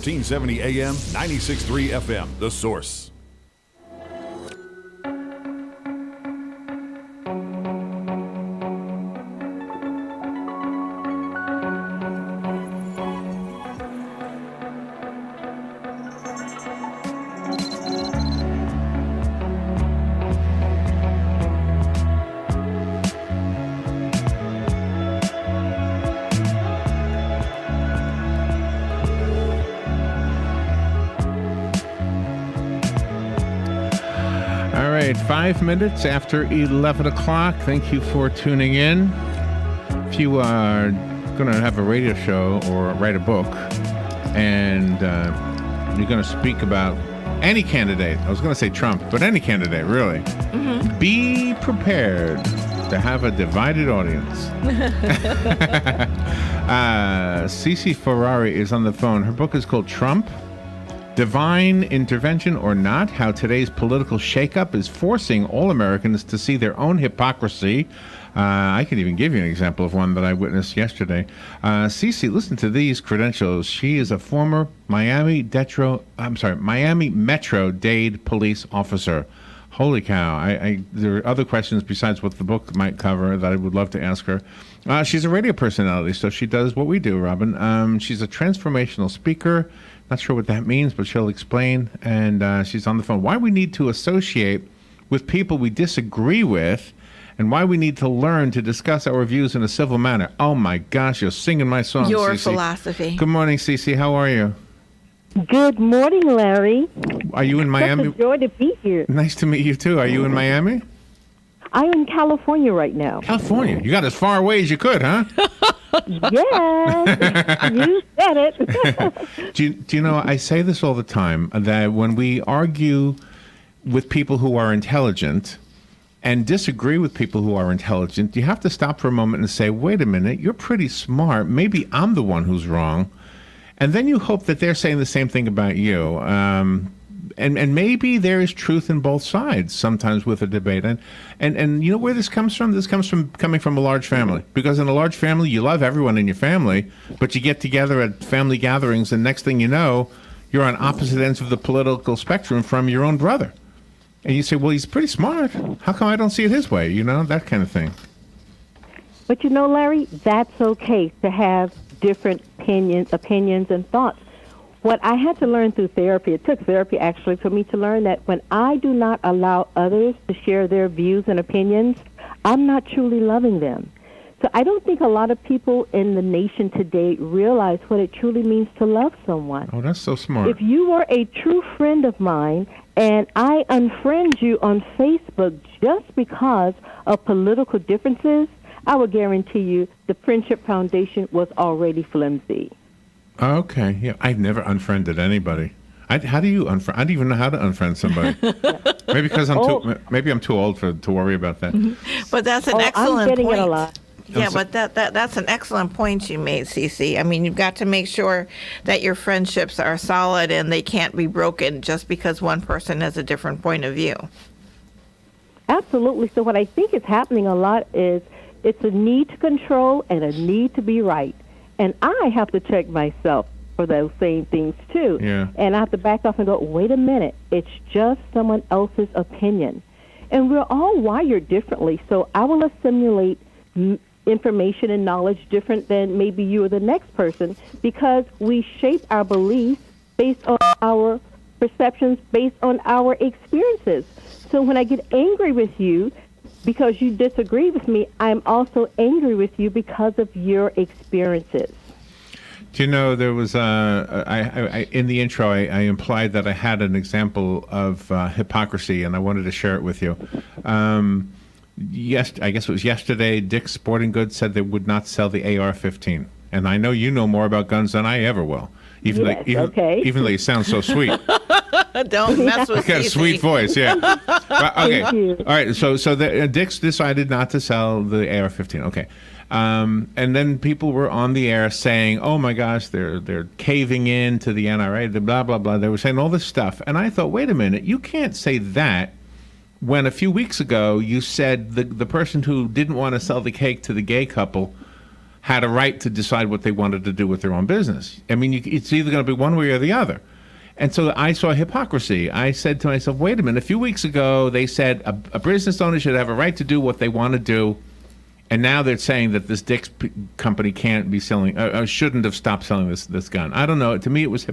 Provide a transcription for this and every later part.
1370 AM, 96.3 FM, The Source. All right, 5 minutes after 11 o'clock. Thank you for tuning in. If you are going to have a radio show or write a book and you're going to speak about any candidate, I was going to say Trump, but any candidate, really, be prepared to have a divided audience. Cece Ferrari is on the phone. Her book is called Trump, Divine Intervention or Not, How Today's Political Shakeup is Forcing All Americans to See Their Own Hypocrisy. I can even give you an example of one that I witnessed yesterday. Cece, listen to these credentials. She is a former Miami Metro-Dade police officer. Holy cow. There are other questions besides what the book might cover that I would love to ask her. She's a radio personality, so she does what we do, Robin. She's a transformational speaker. Not sure what that means, but she'll explain. And she's on the phone. Why we need to associate with people we disagree with, and why we need to learn to discuss our views in a civil manner. Oh my gosh, you're singing my song, Your Cece. philosophy. Good morning, Cece. How are you? Good morning, Larry. Are you in Miami? It's a joy to be here. Nice to meet you too. Are you in Miami? I'm in California right now. California. You got as far away as you could, huh? Yes, you said it. Do you know, I say this all the time, that when we argue with people who are intelligent and disagree with people who are intelligent, you have to stop for a moment and say, wait a minute, you're pretty smart. Maybe I'm the one who's wrong. And then you hope that they're saying the same thing about you. And maybe there is truth in both sides sometimes with a debate. And you know where this comes from? This comes from coming from a large family. Because in a large family, you love everyone in your family, but you get together at family gatherings, and next thing you know, you're on opposite ends of the political spectrum from your own brother. And you say, well, he's pretty smart. How come I don't see it his way? You know, that kind of thing. But you know, Larry, that's okay to have different opinions and thoughts. What I had to learn through therapy, it took therapy actually for me to learn that when I do not allow others to share their views and opinions, I'm not truly loving them. So I don't think a lot of people in the nation today realize what it truly means to love someone. Oh, that's so smart. If you were a true friend of mine and I unfriend you on Facebook just because of political differences, I would guarantee you the friendship foundation was already flimsy. Okay, yeah. I've never unfriended anybody. How do you unfriend? I don't even know how to unfriend somebody. Maybe because I'm too old to worry about that. But that's an excellent I'm getting point. it a lot. Yeah, but that's an excellent point you made, Cece. I mean, you've got to make sure that your friendships are solid and they can't be broken just because one person has a different point of view. Absolutely. So what I think is happening a lot is it's a need to control and a need to be right. And I have to check myself for those same things, too. Yeah. And I have to back off and go, wait a minute, it's just someone else's opinion. And we're all wired differently, so I will assimilate information and knowledge different than maybe you or the next person because we shape our beliefs based on our perceptions, based on our experiences. So when I get angry with you, because you disagree with me, I'm also angry with you because of your experiences. Do you know, there was in the intro, I implied that I had an example of hypocrisy, and I wanted to share it with you. Yes, I guess it was yesterday, Dick's Sporting Goods said they would not sell the AR-15. And I know you know more about guns than I ever will. Even though you sound so sweet. Don't mess with You got a sweet voice, yeah. But, okay, all right. So Dick's decided not to sell the AR-15. Okay, and then people were on the air saying, "Oh my gosh, they're caving in to the NRA." The blah blah blah. They were saying all this stuff, and I thought, wait a minute, you can't say that when a few weeks ago you said the person who didn't want to sell the cake to the gay couple had a right to decide what they wanted to do with their own business. I mean, it's either going to be one way or the other. And so I saw hypocrisy. I said to myself, wait a minute, a few weeks ago they said a business owner should have a right to do what they want to do. And now they're saying that this Dick's company can't be selling, shouldn't have stopped selling this gun. I don't know. To me, it was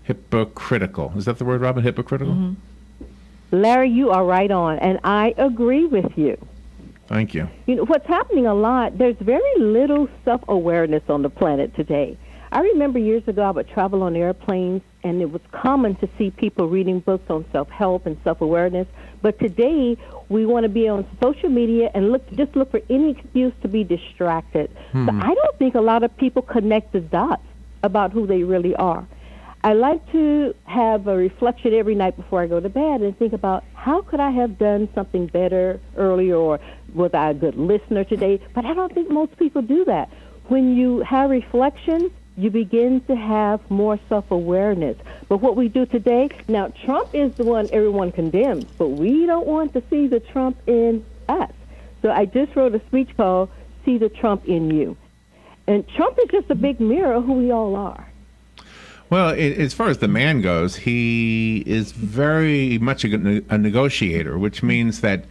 hypocritical. Is that the word, Robin? Hypocritical? Mm-hmm. Larry, you are right on, and I agree with you. Thank you. You know, what's happening a lot, there's very little self-awareness on the planet today. I remember years ago I would travel on airplanes, and it was common to see people reading books on self-help and self-awareness. But today, we want to be on social media and just look for any excuse to be distracted. So I don't think a lot of people connect the dots about who they really are. I like to have a reflection every night before I go to bed and think about how could I have done something better earlier, or was I a good listener today? But I don't think most people do that. When you have reflection, you begin to have more self-awareness. But what we do today, now Trump is the one everyone condemns, but we don't want to see the Trump in us. So I just wrote a speech called See the Trump in You. And Trump is just a big mirror of who we all are. Well, as far as the man goes, he is very much a negotiator, which means that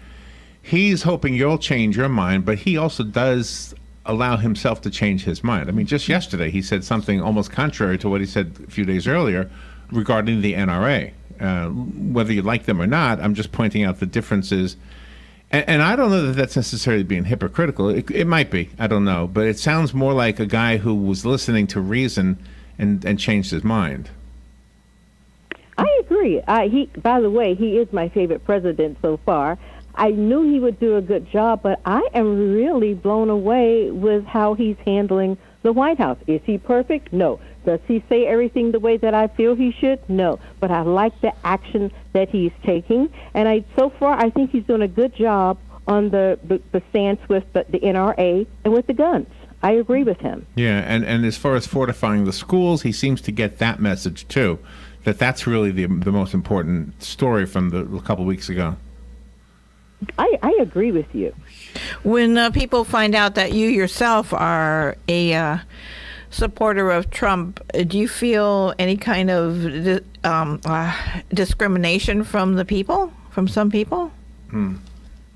he's hoping you'll change your mind, but he also does allow himself to change his mind. I mean, just yesterday he said something almost contrary to what he said a few days earlier regarding the NRA. Whether you like them or not, I'm just pointing out the differences. And I don't know that that's necessarily being hypocritical. It might be. I don't know. But it sounds more like a guy who was listening to reason and changed his mind. I agree. By the way, he is my favorite president so far. I knew he would do a good job, but I am really blown away with how he's handling the White House. Is he perfect? No. Does he say everything the way that I feel he should? No. But I like the action that he's taking, and so far I think he's doing a good job on the stance with the NRA and with the guns. I agree with him. Yeah, and as far as fortifying the schools, he seems to get that message too, that's really the most important story from a couple weeks ago. I agree with you. When people find out that you yourself are a supporter of Trump, do you feel any kind of discrimination from some people?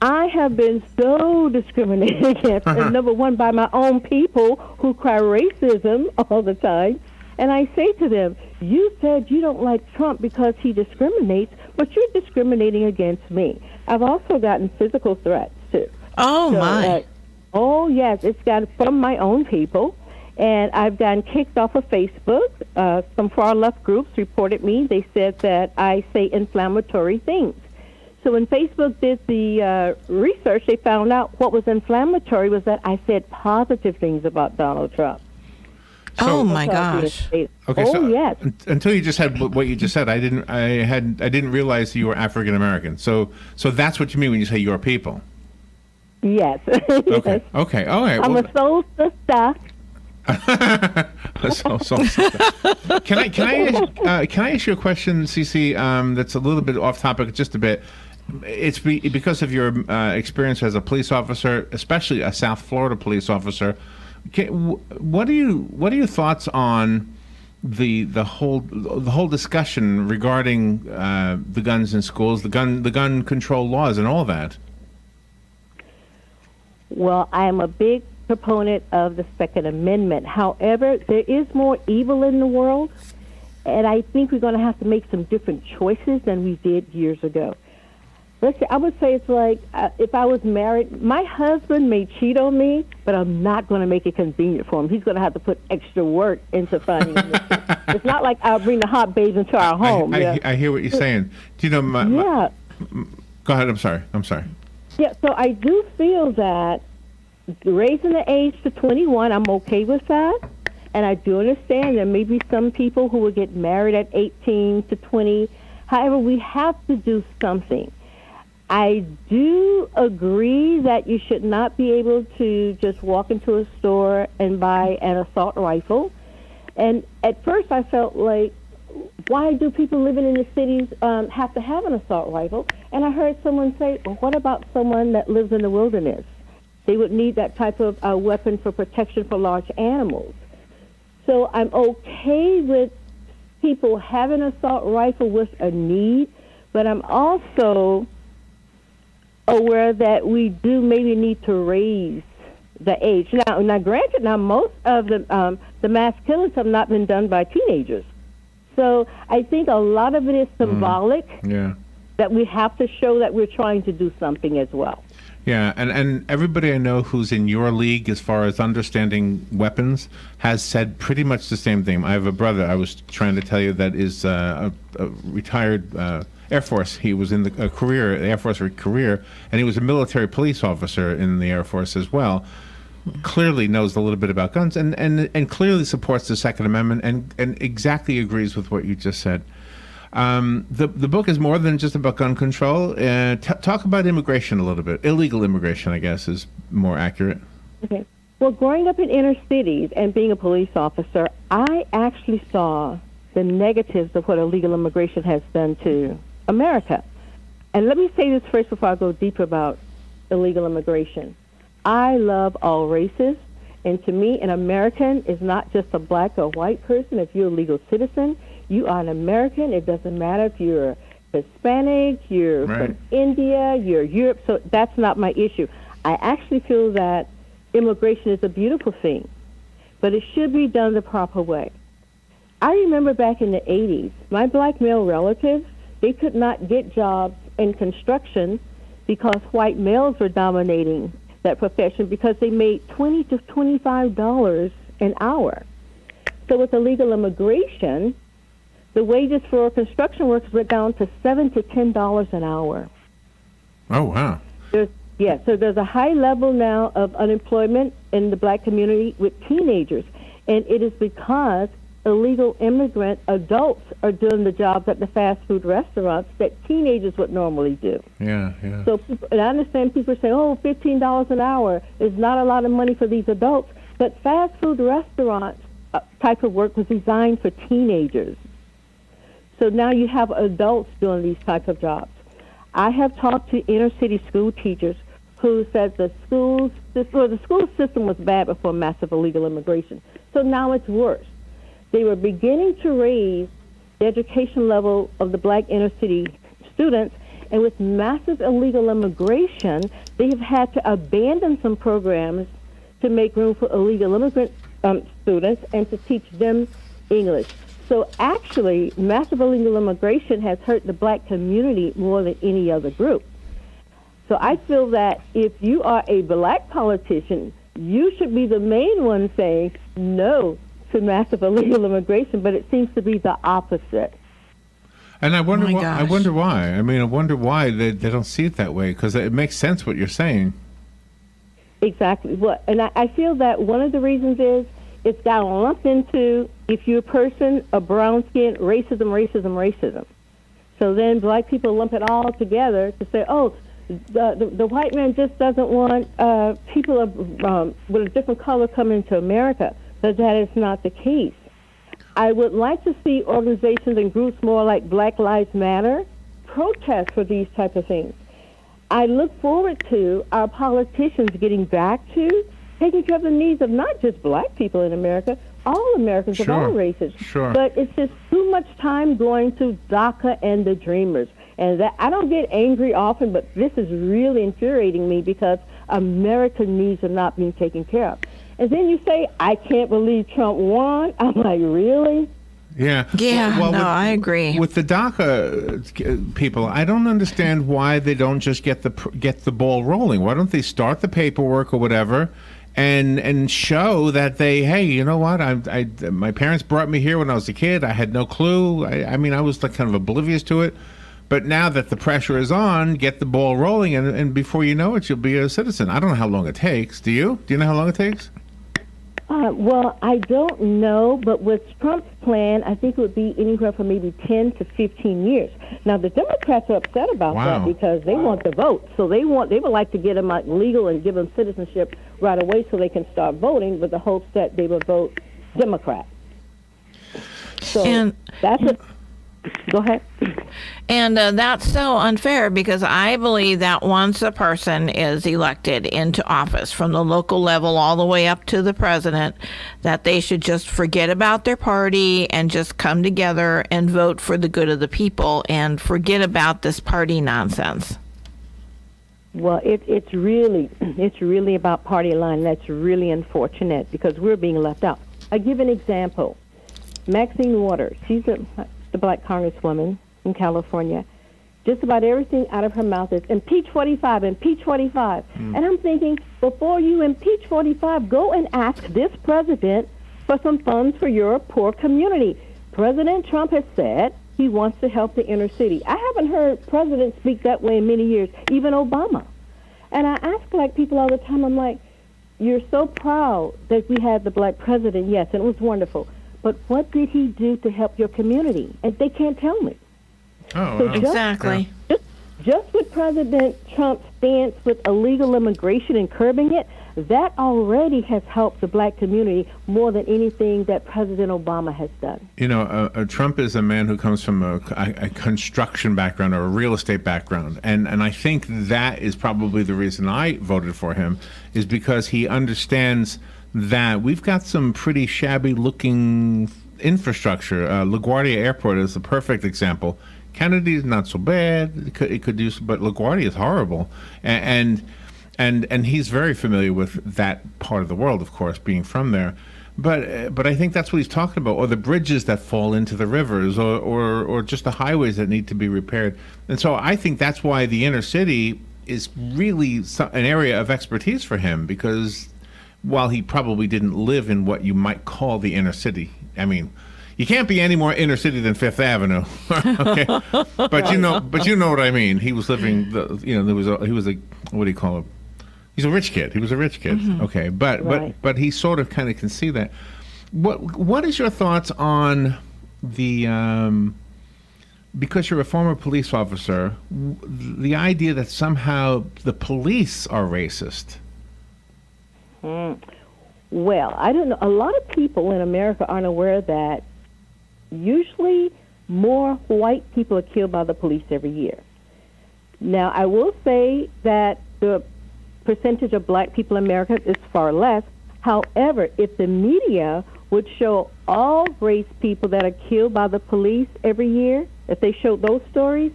I have been so discriminated against, and number one, by my own people who cry racism all the time. And I say to them, you said you don't like Trump because he discriminates, but you're discriminating against me. I've also gotten physical threats, too. Oh, my. Oh, yes. It's gotten from my own people. And I've gotten kicked off of Facebook. Some far-left groups reported me. They said that I say inflammatory things. So when Facebook did the research, they found out what was inflammatory was that I said positive things about Donald Trump. Oh my gosh! Okay, yes. Until you just had what you just said, I didn't realize you were African American. So that's what you mean when you say your people. Yes. Okay. Okay. All right. I'm a soul sister. Can I ask you a question, Cece? That's a little bit off topic, just a bit. It's because of your experience as a police officer, especially a South Florida police officer. What are your thoughts on the whole discussion regarding the guns in schools, the gun control laws, and all that? Well, I am a big proponent of the Second Amendment. However, there is more evil in the world, and I think we're going to have to make some different choices than we did years ago. I would say it's like if I was married, my husband may cheat on me, but I'm not going to make it convenient for him. He's going to have to put extra work into finding it. It's not like I'll bring the hot babes into our home. I hear what you're saying. Do you know go ahead. I'm sorry. Yeah, so I do feel that raising the age to 21, I'm okay with that. And I do understand there may be some people who will get married at 18 to 20. However, we have to do something. I do agree that you should not be able to just walk into a store and buy an assault rifle. And at first I felt like, why do people living in the cities have to have an assault rifle? And I heard someone say, well, what about someone that lives in the wilderness? They would need that type of weapon for protection for large animals. So I'm okay with people having an assault rifle with a need, but I'm also aware that we do maybe need to raise the age. Now, granted, most of the mass killings have not been done by teenagers. So I think a lot of it is symbolic. Yeah. That we have to show that we're trying to do something as well. Yeah, and everybody I know who's in your league as far as understanding weapons has said pretty much the same thing. I have a brother, I was trying to tell you, that is a retired Air Force. He was in the Air Force career, and he was a military police officer in the Air Force as well. Clearly knows a little bit about guns and clearly supports the Second Amendment and exactly agrees with what you just said. The book is more than just about gun control. Talk about immigration a little bit. Illegal immigration, I guess, is more accurate. Okay. Well, growing up in inner cities and being a police officer, I actually saw the negatives of what illegal immigration has done to America. And let me say this first before I go deeper about illegal immigration. I love all races, and to me, an American is not just a black or white person. If you're a legal citizen, you are an American. It doesn't matter if you're Hispanic, you're from India, you're Europe. So that's not my issue. I actually feel that immigration is a beautiful thing, but it should be done the proper way. I remember back in the 80s, my black male relatives, they could not get jobs in construction because white males were dominating that profession because they made $20 to $25 an hour. So with illegal immigration, the wages for construction workers went down to $7 to $10 an hour. Oh, wow. So there's a high level now of unemployment in the black community with teenagers, and it is because illegal immigrant adults are doing the jobs at the fast food restaurants that teenagers would normally do. Yeah. So, and I understand people say, $15 an hour is not a lot of money for these adults, but fast food restaurants type of work was designed for teenagers. So now you have adults doing these types of jobs. I have talked to inner city school teachers who said the school system was bad before massive illegal immigration. So now it's worse. They were beginning to raise the education level of the black inner city students, and with massive illegal immigration, they have had to abandon some programs to make room for illegal immigrant students and to teach them English. So actually, massive illegal immigration has hurt the black community more than any other group. So I feel that if you are a black politician, you should be the main one saying no to massive illegal immigration, but it seems to be the opposite. And I wonder why. gosh. I wonder why. I mean, I wonder why they don't see it that way, because it makes sense what you're saying. Exactly. And I feel that one of the reasons is it's got lumped into, if you're a person, a brown skin, racism. So then black people lump it all together to say, the white man just doesn't want people with a different color coming to America. But that is not the case. I would like to see organizations and groups more like Black Lives Matter protest for these type of things. I look forward to our politicians getting back to taking care of the needs of not just black people in America, all Americans of all races. Sure. But it's just too much time going to DACA and the Dreamers. And that, I don't get angry often, but this is really infuriating me because American needs are not being taken care of. And then you say, I can't believe Trump won. I'm like, really? Yeah. I agree. With the DACA people, I don't understand why they don't just get the ball rolling. Why don't they start the paperwork or whatever, and show that hey, you know what? My parents brought me here when I was a kid. I had no clue. I mean, I was like kind of oblivious to it. But now that the pressure is on, get the ball rolling, and before you know it, you'll be a citizen. I don't know how long it takes. Do you? Do you know how long it takes? Well, I don't know, but with Trump's plan, I think it would be anywhere from maybe 10 to 15 years. Now, the Democrats are upset about that because they want the vote. So they would like to get them out legal and give them citizenship right away so they can start voting with the hopes that they will vote Democrat. So that's it. Go ahead. And that's so unfair because I believe that once a person is elected into office from the local level all the way up to the president, that they should just forget about their party and just come together and vote for the good of the people and forget about this party nonsense. Well, it's really about party line. That's really unfortunate because we're being left out. I'll give an example. Maxine Waters, she's the black congresswoman in California. Just about everything out of her mouth is impeach 45, impeach 45. And I'm thinking, before you impeach 45, go and ask this president for some funds for your poor community. President Trump has said he wants to help the inner city. I haven't heard presidents speak that way in many years, even Obama. And I ask black people all the time, I'm like, you're so proud that we had the black president, yes, and it was wonderful. But what did he do to help your community? And they can't tell me. Oh, So wow. Exactly. Just with President Trump's stance with illegal immigration and curbing it, that already has helped the black community more than anything that President Obama has done. You know, Trump is a man who comes from a construction background or a real estate background. And I think that is probably the reason I voted for him, is because he understands that we've got some pretty shabby looking infrastructure. LaGuardia Airport is the perfect example. Kennedy is not so bad. It could do, but LaGuardia is horrible. And he's very familiar with that part of the world, of course, being from there. But I think that's what he's talking about, or the bridges that fall into the rivers, or just the highways that need to be repaired. And so I think that's why the inner city is really an area of expertise for him, because while he probably didn't live in what you might call the inner city, I mean, you can't be any more inner city than Fifth Avenue, okay? But you know what I mean. He was living, he was a what do you call it? He's a rich kid. He was a rich kid, okay? But he sort of kind of can see that. What is your thoughts on the because you're a former police officer, the idea that somehow the police are racist? Well, I don't know. A lot of people in America aren't aware that usually more white people are killed by the police every year. Now, I will say that the percentage of black people in America is far less. However, if the media would show all race people that are killed by the police every year, if they showed those stories,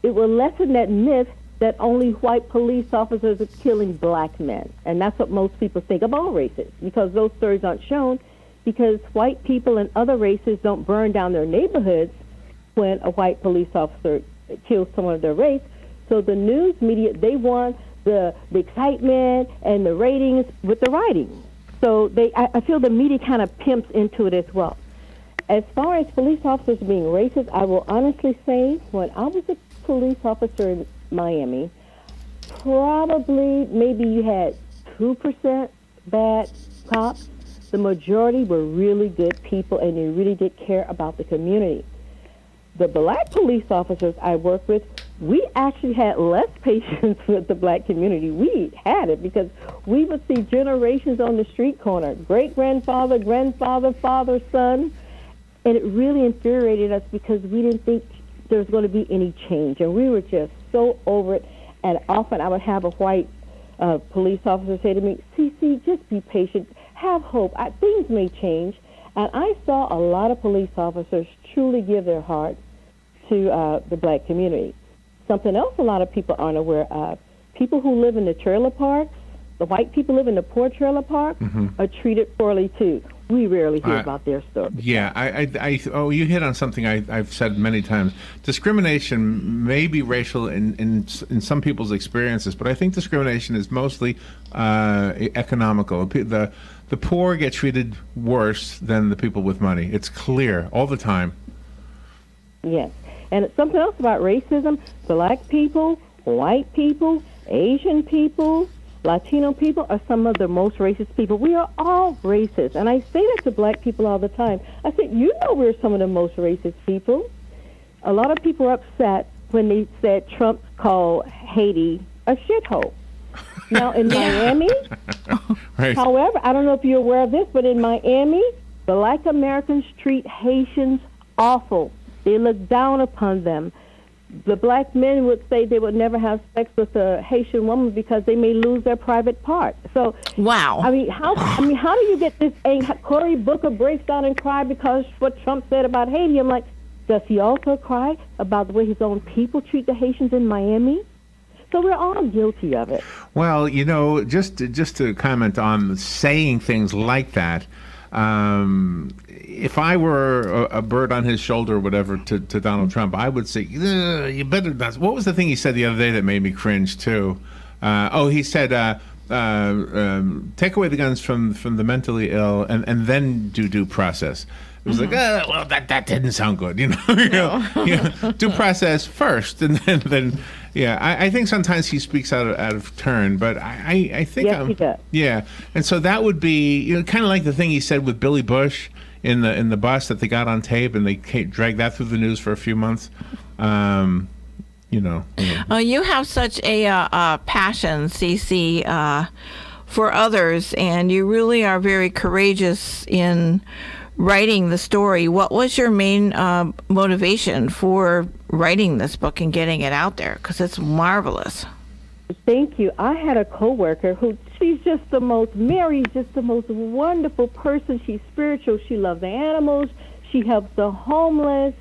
it will lessen that myth that only white police officers are killing black men. And that's what most people think of all races, because those stories aren't shown, because white people and other races don't burn down their neighborhoods when a white police officer kills someone of their race. So the news media, they want the excitement and the ratings with the writing. So I feel the media kind of pimps into it as well. As far as police officers being racist, I will honestly say when I was a police officer in Miami, probably maybe you had 2% bad cops. The majority were really good people, and they really did care about the community. The black police officers I worked with, we actually had less patience with the black community. We had it because we would see generations on the street corner, great-grandfather, grandfather, father, son, and it really infuriated us because we didn't think there was going to be any change, and we were just so over it. And often I would have a white police officer say to me, "CC, just be patient, have hope. Things may change." And I saw a lot of police officers truly give their heart to the black community. Something else a lot of people aren't aware of, people who live in the trailer parks, the white people live in the poor trailer parks, are treated poorly too. We rarely hear about their story. Yeah, you hit on something I've said many times. Discrimination may be racial in some people's experiences, but I think discrimination is mostly economical. The poor get treated worse than the people with money. It's clear all the time. Yes. And something else about racism, black people, white people, Asian people, Latino people are some of the most racist people. We are all racist. And I say that to black people all the time. I said, you know we're some of the most racist people. A lot of people are upset when they said Trump called Haiti a shithole. Now, in Miami, Right. however, I don't know if you're aware of this, but in Miami, black Americans treat Haitians awful. They look down upon them. The black men would say they would never have sex with a Haitian woman because they may lose their private part. So, wow. I mean, how do you get this? Cory Booker breaks down and cry because what Trump said about Haiti. I'm like, does he also cry about the way his own people treat the Haitians in Miami? So we're all guilty of it. Well, just to comment on saying things like that. If I were a bird on his shoulder or whatever to Donald Trump, I would say, you better not. What was the thing he said the other day that made me cringe too? He said, take away the guns from the mentally ill and then do due process. It was like, well, that didn't sound good, due process first, and then I think sometimes he speaks out of turn, but I think yes, he does. Yeah, and so that would be kind of like the thing he said with Billy Bush in the bus that they got on tape, and they dragged that through the news for a few months. You have such a passion, Cece, for others, and you really are very courageous in writing the story. What was your main motivation for writing this book and getting it out there? Because it's marvelous. Thank you. I had a coworker who, she's just the most, Mary's just the most wonderful person. She's spiritual. She loves the animals. She helps the homeless,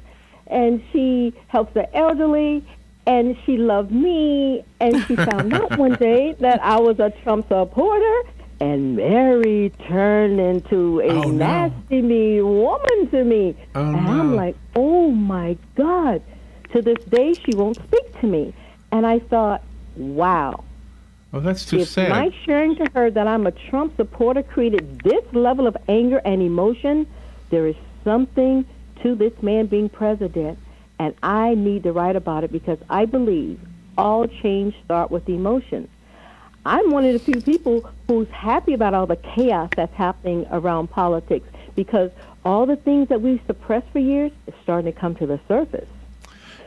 and she helps the elderly, and she loved me. And she found out one day that I was a Trump supporter, and Mary turned into a nasty, mean woman to me. And I'm like, oh, my God. To this day, she won't speak to me. And I thought, wow. Well, that's too sad. If my sharing to her that I'm a Trump supporter created this level of anger and emotion, there is something to this man being president, and I need to write about it because I believe all change starts with emotions. I'm one of the few people who's happy about all the chaos that's happening around politics because all the things that we've suppressed for years is starting to come to the surface.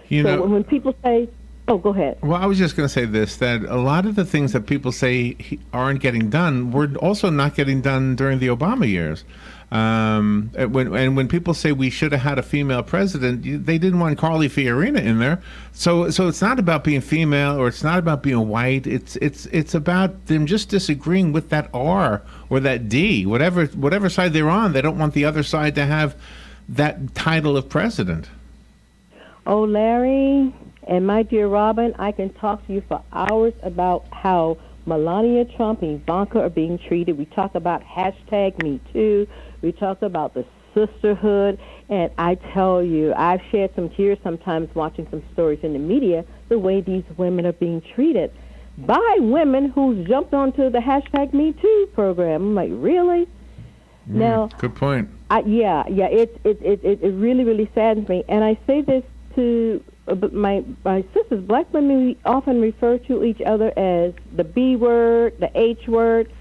So when people say, oh, go ahead. Well, I was just going to say this, that a lot of the things that people say aren't getting done were also not getting done during the Obama years. When people say we should have had a female president, they didn't want Carly Fiorina in there. So it's not about being female or it's not about being white. It's about them just disagreeing with that R or that D, whatever side they're on. They don't want the other side to have that title of president. Oh, Larry and my dear Robin, I can talk to you for hours about how Melania Trump and Ivanka are being treated. We talk about #MeToo. We talk about the sisterhood. And I tell you, I've shed some tears sometimes watching some stories in the media, the way these women are being treated by women who jumped onto the #MeToo program. I'm like, really? Now, good point. It really, really saddens me. And I say this to my sisters. Black women, we often refer to each other as the B word, the H word.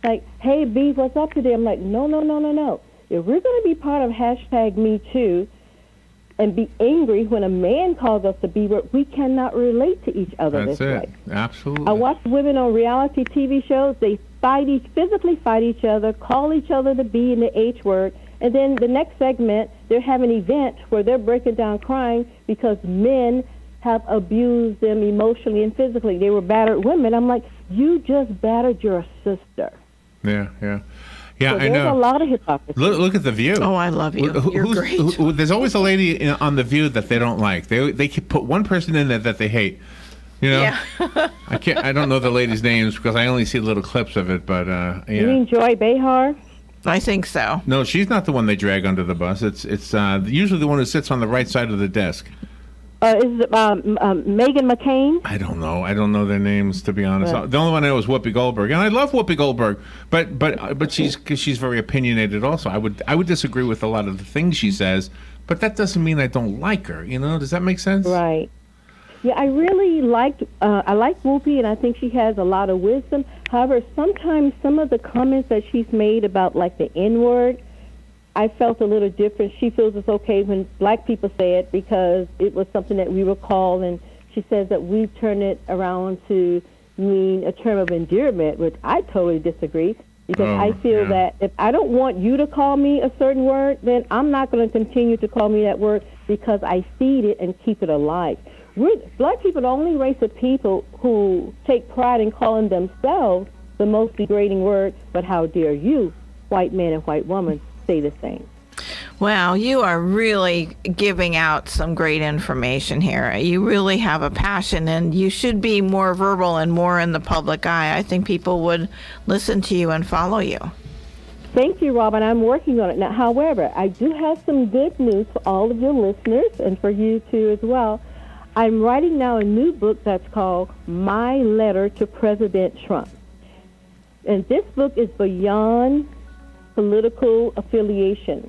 Like, hey, B, what's up today? I'm like, no. If we're going to be part of #MeToo and be angry when a man calls us the B word, we cannot relate to each other That's this it. way. Absolutely. I watch women on reality TV shows. They physically fight each other, call each other the B and the H word, and then the next segment, they're having an event where they're breaking down crying because men have abused them emotionally and physically. They were battered women. I'm like, you just battered your sister. Yeah. So I know. There's a lot of hypocrisy. Look at The View. Oh, I love you. You're great. There's always a lady on The View that they don't like. They put one person in there that they hate. Yeah. I don't know the ladies' names because I only see little clips of it. But yeah. You mean Joy Behar? I think so. No, she's not the one they drag under the bus. It's usually the one who sits on the right side of the desk. Is it Meghan McCain? I don't know. I don't know their names, to be honest. The only one I know is Whoopi Goldberg, and I love Whoopi Goldberg, but she's very opinionated. Also, I would disagree with a lot of the things she says, but that doesn't mean I don't like her. Does that make sense? Right. Yeah, I really liked Whoopi, and I think she has a lot of wisdom. However, sometimes some of the comments that she's made about like the N-word, I felt a little different. She feels it's okay when black people say it because it was something that we were called, and she says that we've turned it around to mean a term of endearment, which I totally disagree because I feel that if I don't want you to call me a certain word, then I'm not going to continue to call me that word because I feed it and keep it alive. Black people are the only race of people who take pride in calling themselves the most degrading word, but how dare you, white man and white woman, say the same. Wow, you are really giving out some great information here. You really have a passion, and you should be more verbal and more in the public eye. I think people would listen to you and follow you. Thank you, Robin. I'm working on it. Now, however, I do have some good news for all of your listeners and for you too as well. I'm writing now a new book that's called My Letter to President Trump. And this book is beyond political affiliation.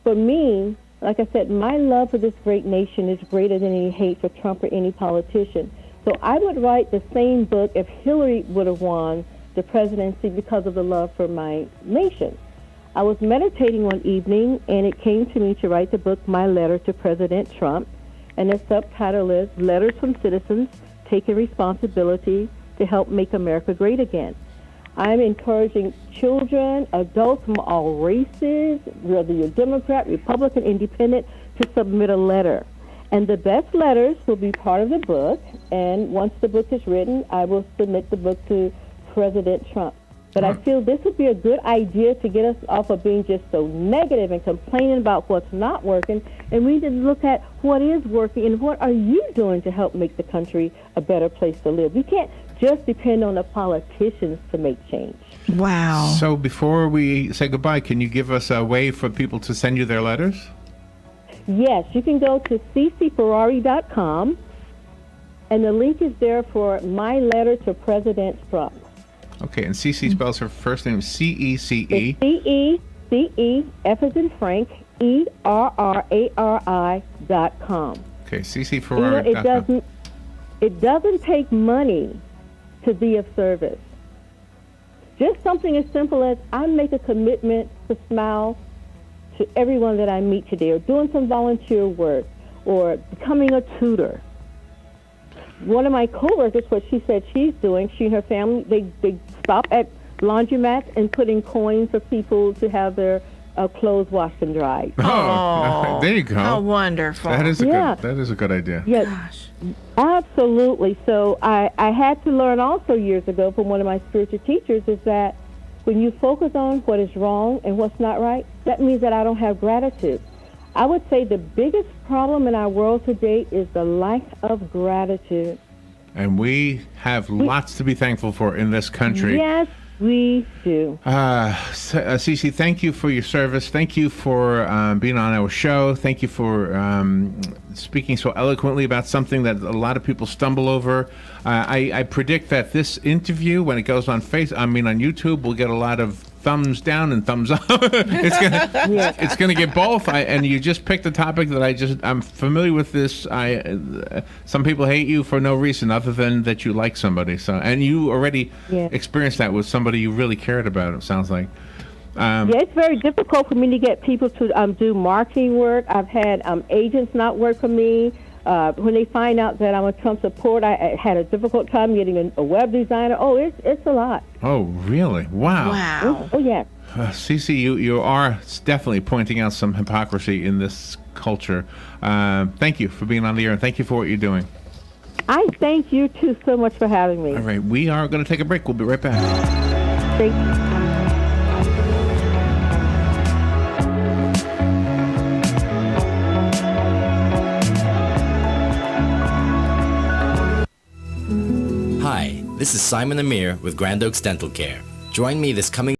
For me, like I said, my love for this great nation is greater than any hate for Trump or any politician. So I would write the same book if Hillary would have won the presidency because of the love for my nation. I was meditating one evening, and it came to me to write the book My Letter to President Trump, and the subtitle is Letters from Citizens Taking Responsibility to Help Make America Great Again. I'm encouraging children, adults from all races, whether you're Democrat, Republican, Independent, to submit a letter. And the best letters will be part of the book, and once the book is written, I will submit the book to President Trump. But I feel this would be a good idea to get us off of being just so negative and complaining about what's not working, and we need to look at what is working and what are you doing to help make the country a better place to live. We can't just depend on the politicians to make change. Wow. So before we say goodbye, can you give us a way for people to send you their letters? Yes, you can go to ccferrari.com, and the link is there for My Letter to President Trump. Okay, and CC spells her first name C-E-C-E. It's C-E-C-E, F as in Frank, E-R-R-A-R-I.com. Okay, CC You know, Ferrari.com. it doesn't take money to be of service. Just something as simple as I make a commitment to smile to everyone that I meet today, or doing some volunteer work, or becoming a tutor. One of my coworkers, what she said she's doing, she and her family, they stop at laundromats and put in coins for people to have their clothes washed and dried. Oh, there you go. How wonderful. That is a Yeah. good. That is a good idea. Yes, Gosh. absolutely. So I had to learn also years ago from one of my spiritual teachers is that when you focus on what is wrong and what's not right, that means that I don't have gratitude. I would say the biggest problem in our world today is the lack of gratitude. And we have lots to be thankful for in this country. Yes, we do. Cece, thank you for your service. Thank you for being on our show. Thank you for speaking so eloquently about something that a lot of people stumble over. I predict that this interview, when it goes on on YouTube, will get a lot of thumbs down and thumbs up. It's gonna get both. And you just picked a topic that I'm familiar with this. Some people hate you for no reason other than that you like somebody. So, and you already experienced that with somebody you really cared about. It sounds like. It's very difficult for me to get people to do marketing work. I've had agents not work for me. When they find out that I'm a Trump supporter, I had a difficult time getting a web designer. Oh, it's a lot. Oh, really? Wow. Wow. Oh, yeah. Cece, you are definitely pointing out some hypocrisy in this culture. Thank you for being on the air, and thank you for what you're doing. I thank you, too, so much for having me. All right, we are going to take a break. We'll be right back. Thank you. Hi, this is Simon Amir with Grand Oaks Dental Care. Join me this coming